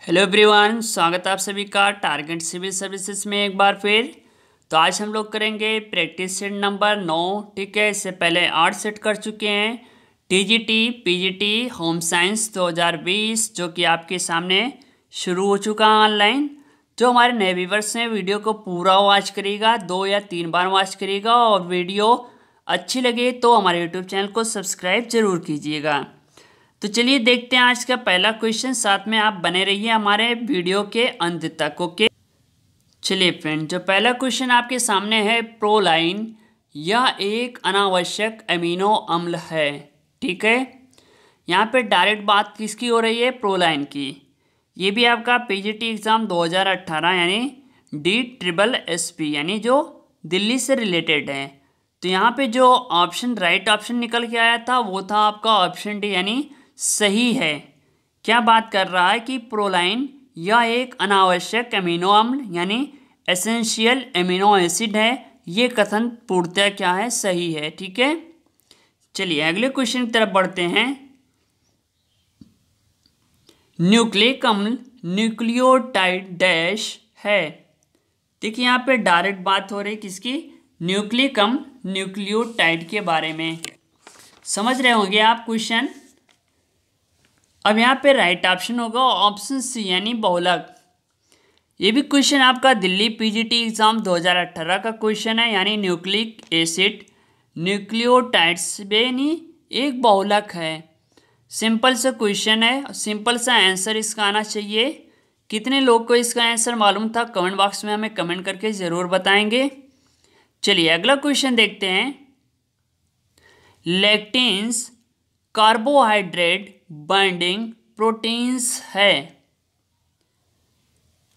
Hello everyone, स्वागत है आप सभी का टारगेट सिविल सर्विसेज में एक बार फिर। तो आज हम लोग करेंगे प्रैक्टिस सेट नंबर 9। ठीक है, इससे पहले 8 सेट कर चुके हैं। टीजीटी पीजीटी होम साइंस 2020 जो कि आपके सामने शुरू हो चुका है ऑनलाइन। जो हमारे नए व्यूवर्स हैं, वीडियो को पूरा वॉच करिएगा, 2 या 3 बार वॉच करिएगा और वीडियो अच्छी लगे तो हमारे यूट्यूब चैनल को सब्सक्राइब जरूर कीजिएगा। तो चलिए देखते हैं आज का पहला क्वेश्चन, साथ में आप बने रहिए हमारे वीडियो के अंत तक। ओके, चलिए फ्रेंड, जो पहला क्वेश्चन आपके सामने है, प्रोलाइन यह एक अनावश्यक अमीनो अम्ल है। ठीक है, यहाँ पे डायरेक्ट बात किसकी हो रही है? प्रोलाइन की। ये भी आपका पीजीटी एग्ज़ाम 2018 यानी DSSP यानी जो दिल्ली से रिलेटेड है। तो यहाँ पे जो ऑप्शन राइट ऑप्शन निकल के आया था वो था आपका ऑप्शन डी यानी सही है। क्या बात कर रहा है कि प्रोलाइन यह एक अनावश्यक अमीनो अम्ल यानी एसेंशियल अमीनो एसिड है। ये कथन पूर्णतः क्या है? सही है। ठीक है, चलिए अगले क्वेश्चन की तरफ बढ़ते हैं। न्यूक्लिक अम्ल न्यूक्लियोटाइड डैश है। देखिए यहाँ पे डायरेक्ट बात हो रही किसकी? न्यूक्लिक अम्ल न्यूक्लियोटाइड के बारे में। समझ रहे होंगे आप क्वेश्चन। अब यहाँ पे राइट ऑप्शन होगा ऑप्शन सी यानी बहुलक। ये भी क्वेश्चन आपका दिल्ली पीजीटी एग्जाम 2018 का क्वेश्चन है, यानी न्यूक्लिक एसिड न्यूक्लियोटाइड्स यानी एक बहुलक है। सिंपल सा क्वेश्चन है, सिंपल सा आंसर इसका आना चाहिए। कितने लोग को इसका आंसर मालूम था? कमेंट बॉक्स में हमें कमेंट करके ज़रूर बताएंगे। चलिए अगला क्वेश्चन देखते हैं। लेक्टिन्स कार्बोहाइड्रेट बाइंडिंग प्रोटीन्स है।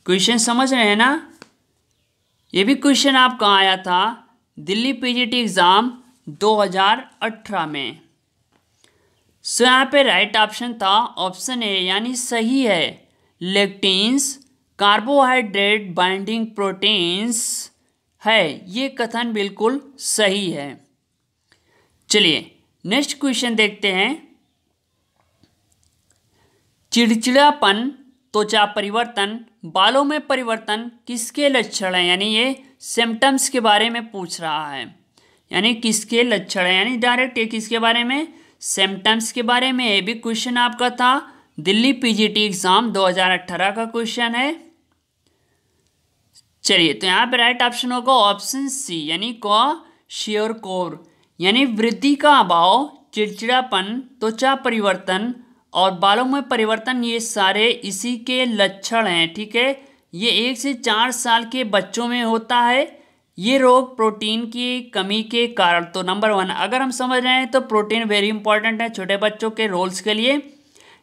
क्वेश्चन समझ रहे हैं ना? ये भी क्वेश्चन आपका आया था दिल्ली पीजीटी एग्जाम 2018 में। सो यहाँ पे राइट ऑप्शन था ऑप्शन ए यानी सही है। लेक्टिन्स कार्बोहाइड्रेट बाइंडिंग प्रोटीन्स है, ये कथन बिल्कुल सही है। चलिए नेक्स्ट क्वेश्चन देखते हैं। चिड़चिड़ापन, त्वचा परिवर्तन, बालों में परिवर्तन किसके लक्षण हैं? यानी ये सिम्टम्स के बारे में पूछ रहा है, यानी किसके लक्षण हैं, यानी डायरेक्ट ये किसके बारे में? सिम्टम्स के बारे में। ये भी क्वेश्चन आपका था दिल्ली पीजीटी एग्जाम 2018 का क्वेश्चन है। चलिए तो यहाँ पे राइट ऑप्शन होगा ऑप्शन सी यानी क्वाशियोरकोर, यानी वृद्धि का अभाव, चिड़चिड़ापन, त्वचा परिवर्तन और बालों में परिवर्तन, ये सारे इसी के लक्षण हैं। ठीक है, ये 1 से 4 साल के बच्चों में होता है। ये रोग प्रोटीन की कमी के कारण। तो नंबर 1 अगर हम समझ रहे हैं तो प्रोटीन वेरी इंपॉर्टेंट है छोटे बच्चों के रोल्स के लिए,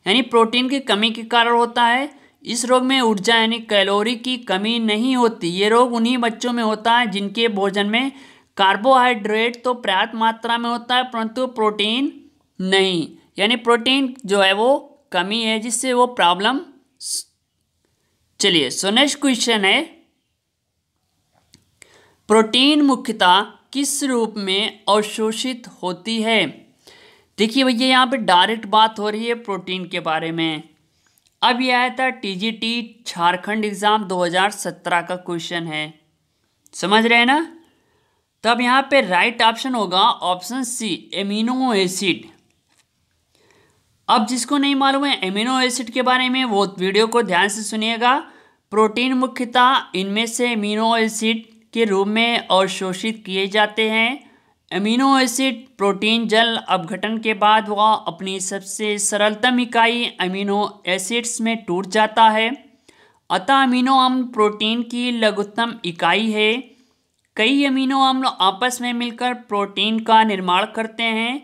यानी प्रोटीन की कमी के कारण होता है। इस रोग में ऊर्जा यानी कैलोरी की कमी नहीं होती। ये रोग उन्हीं बच्चों में होता है जिनके भोजन में कार्बोहाइड्रेट तो पर्याप्त मात्रा में होता है परंतु प्रोटीन नहीं, यानी प्रोटीन जो है वो कमी है जिससे वो प्रॉब्लम। चलिए सो नेक्स्ट क्वेश्चन है। प्रोटीन मुख्यतः किस रूप में अवशोषित होती है? देखिए भैया यहाँ पे डायरेक्ट बात हो रही है प्रोटीन के बारे में। अब यह आया था टीजीटी झारखंड एग्जाम 2017 का क्वेश्चन है, समझ रहे हैं ना? तब यहाँ पे राइट ऑप्शन होगा ऑप्शन सी एमिनो एसिड। अब जिसको नहीं मालूम है एमिनो एसिड के बारे में वो वीडियो को ध्यान से सुनिएगा। प्रोटीन मुख्यतः इनमें से एमिनो एसिड के रूप में अवशोषित किए जाते हैं। एमिनो एसिड प्रोटीन जल अपघटन के बाद वह अपनी सबसे सरलतम इकाई अमीनो एसिड्स में टूट जाता है। अतः अमीनो अम्ल प्रोटीन की लघुत्तम इकाई है। कई अमीनो अम्ल आपस में मिलकर प्रोटीन का निर्माण करते हैं,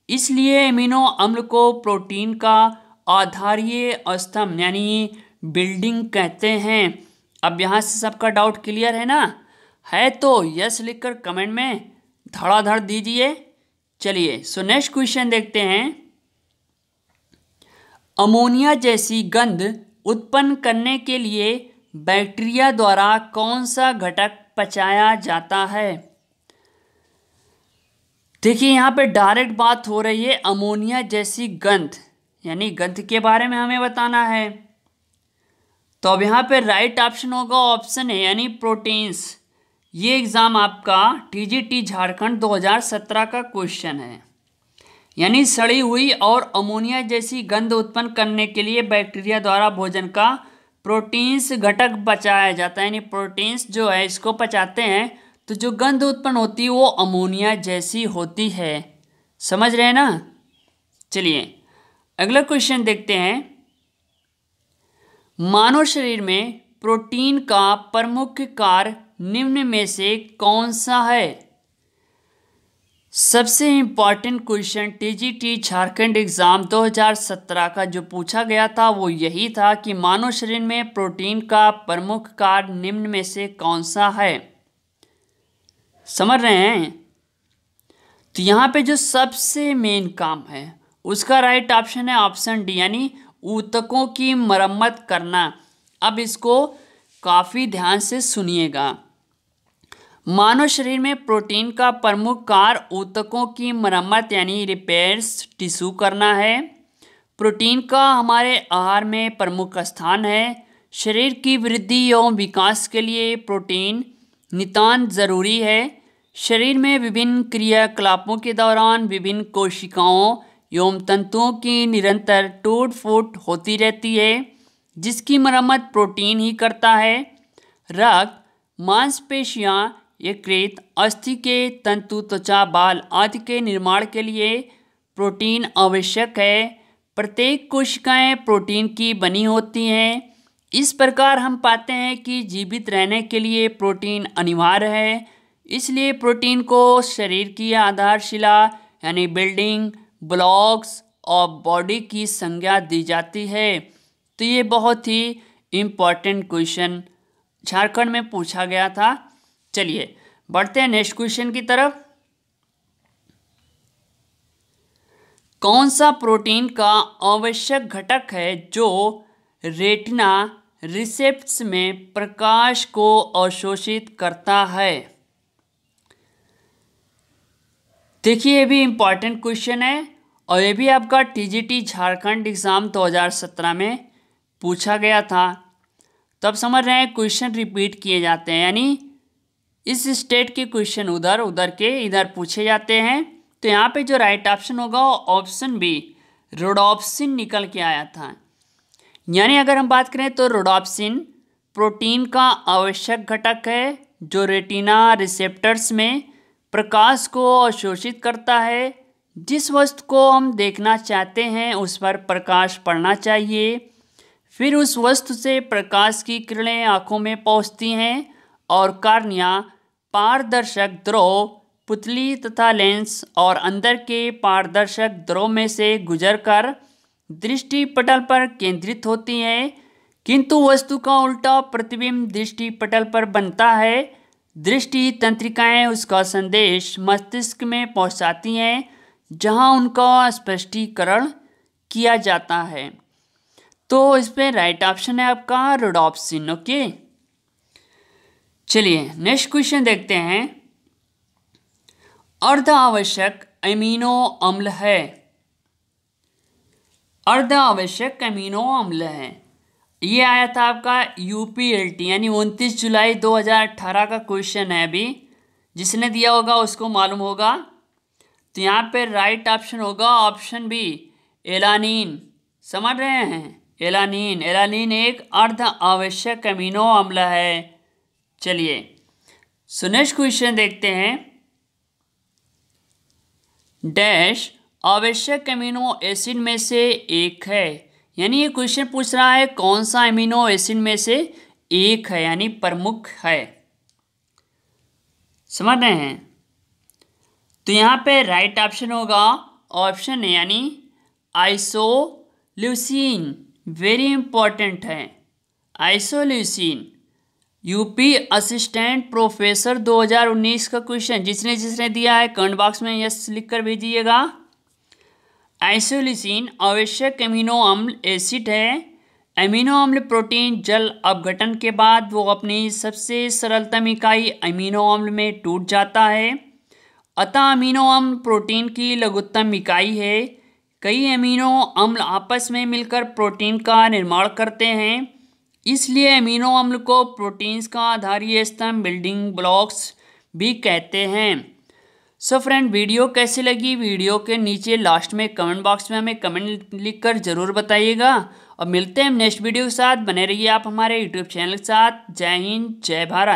इसलिए अमीनो अम्ल को प्रोटीन का आधारीय स्तंभ यानी बिल्डिंग कहते हैं। अब यहाँ से सबका डाउट क्लियर है ना? है तो यस लिखकर कमेंट में धड़ाधड़ दीजिए। चलिए सो नेक्स्ट क्वेश्चन देखते हैं। अमोनिया जैसी गंध उत्पन्न करने के लिए बैक्टीरिया द्वारा कौन सा घटक पचाया जाता है? देखिए यहाँ पे डायरेक्ट बात हो रही है अमोनिया जैसी गंध, यानी गंध के बारे में हमें बताना है। तो अब यहाँ पे राइट ऑप्शन होगा ऑप्शन है यानी प्रोटीन्स। ये एग्ज़ाम आपका टीजीटी झारखंड 2017 का क्वेश्चन है। यानी सड़ी हुई और अमोनिया जैसी गंध उत्पन्न करने के लिए बैक्टीरिया द्वारा भोजन का प्रोटीन्स घटक पचाया जाता है। यानी प्रोटीन्स जो है इसको पचाते हैं तो जो गंध उत्पन्न होती है वो अमोनिया जैसी होती है। समझ रहे हैं ना। चलिए अगला क्वेश्चन देखते हैं। मानव शरीर में प्रोटीन का प्रमुख कार्य निम्न में से कौन सा है। सबसे important question TGT Jharkhand exam 2017 का जो पूछा गया था वो यही था कि मानव शरीर में प्रोटीन का प्रमुख कार्य निम्न में से कौन सा है। समझ रहे हैं। तो यहाँ पे जो सबसे मेन काम है उसका राइट ऑप्शन है ऑप्शन डी यानी ऊतकों की मरम्मत करना। अब इसको काफ़ी ध्यान से सुनिएगा। मानव शरीर में प्रोटीन का प्रमुख कार्य ऊतकों की मरम्मत यानी रिपेयर्स टिश्यू करना है। प्रोटीन का हमारे आहार में प्रमुख स्थान है। शरीर की वृद्धि एवं विकास के लिए प्रोटीन नितांत जरूरी है। शरीर में विभिन्न क्रियाकलापों के दौरान विभिन्न कोशिकाओं एवं तंतुओं की निरंतर टूट फूट होती रहती है जिसकी मरम्मत प्रोटीन ही करता है। रक्त, मांसपेशियाँ, यकृत, अस्थि के तंतु, त्वचा, बाल आदि के निर्माण के लिए प्रोटीन आवश्यक है। प्रत्येक कोशिकाएं प्रोटीन की बनी होती हैं। इस प्रकार हम पाते हैं कि जीवित रहने के लिए प्रोटीन अनिवार्य है। इसलिए प्रोटीन को शरीर की आधारशिला यानी बिल्डिंग ब्लॉक्स और बॉडी की संज्ञा दी जाती है। तो ये बहुत ही इम्पॉर्टेंट क्वेश्चन झारखंड में पूछा गया था। चलिए बढ़ते हैं नेक्स्ट क्वेश्चन की तरफ। कौन सा प्रोटीन का आवश्यक घटक है जो रेटिना रिसेप्टर्स में प्रकाश को अवशोषित करता है। देखिए ये भी इम्पॉर्टेंट क्वेश्चन है और ये भी आपका टीजीटी झारखंड एग्ज़ाम 2017 में पूछा गया था। तो आप समझ रहे हैं क्वेश्चन रिपीट किए जाते हैं यानी इस स्टेट के क्वेश्चन उधर के इधर पूछे जाते हैं। तो यहाँ पे जो राइट ऑप्शन होगा ऑप्शन बी रोडोप्सिन निकल के आया था। यानी अगर हम बात करें तो रोडोप्सिन प्रोटीन का आवश्यक घटक है जो रेटिना रिसेप्टर्स में प्रकाश को अवशोषित करता है। जिस वस्तु को हम देखना चाहते हैं उस पर प्रकाश पड़ना चाहिए। फिर उस वस्तु से प्रकाश की किरणें आँखों में पहुँचती हैं और कार्निया, पारदर्शक द्रव, पुतली तथा लेंस और अंदर के पारदर्शक द्रव में से गुजरकर दृष्टि पटल पर केंद्रित होती हैं। किंतु वस्तु का उल्टा प्रतिबिंब दृष्टि पटल पर बनता है। दृष्टि तंत्रिकाएं उसका संदेश मस्तिष्क में पहुंचाती हैं जहां उनका स्पष्टीकरण किया जाता है। तो इस पे राइट ऑप्शन है आपका रोडोप्सिन। ओके चलिए नेक्स्ट क्वेश्चन देखते हैं। अर्ध आवश्यक अमीनो अम्ल है। अर्ध आवश्यक अमीनो अम्ल है। ये आया था आपका यूपीएलटी यानी 29 जुलाई 2018 का क्वेश्चन है। अभी जिसने दिया होगा उसको मालूम होगा। तो यहाँ पे राइट ऑप्शन होगा ऑप्शन बी एलानिन। समझ रहे हैं एलानिन। एलानिन एक अर्ध आवश्यक अमीनो अम्ल है। चलिए सो नेक्स्ट क्वेश्चन देखते हैं। डैश आवश्यक अमीनो एसिड में से एक है। यानी ये क्वेश्चन पूछ रहा है कौन सा अमीनो एसिड में से एक है यानी प्रमुख है। समझ रहे हैं। तो यहाँ पे राइट ऑप्शन होगा ऑप्शन ए यानी आइसोल्यूसिन। वेरी इंपॉर्टेंट है आइसोल्यूसिन। यूपी असिस्टेंट प्रोफेसर 2019 का क्वेश्चन जिसने दिया है कमेंट बॉक्स में यस लिख कर भेजिएगा। आइसोल्यूसिन आवश्यक अमीनो अम्ल एसिड है। अमीनो अम्ल प्रोटीन जल अपघटन के बाद वो अपनी सबसे सरलतम इकाई अमीनो अम्ल में टूट जाता है। अतः अमीनो अम्ल प्रोटीन की लघुत्तम इकाई है। कई अमीनो अम्ल आपस में मिलकर प्रोटीन का निर्माण करते हैं। इसलिए अमीनो अम्ल को प्रोटीन्स का आधारीय स्तंभ बिल्डिंग ब्लॉक्स भी कहते हैं। सो फ्रेंड, वीडियो कैसी लगी वीडियो के नीचे लास्ट में कमेंट बॉक्स में हमें कमेंट लिखकर ज़रूर बताइएगा। और मिलते हैं नेक्स्ट वीडियो के साथ। बने रहिए आप हमारे यूट्यूब चैनल के साथ। जय हिंद, जय भारत।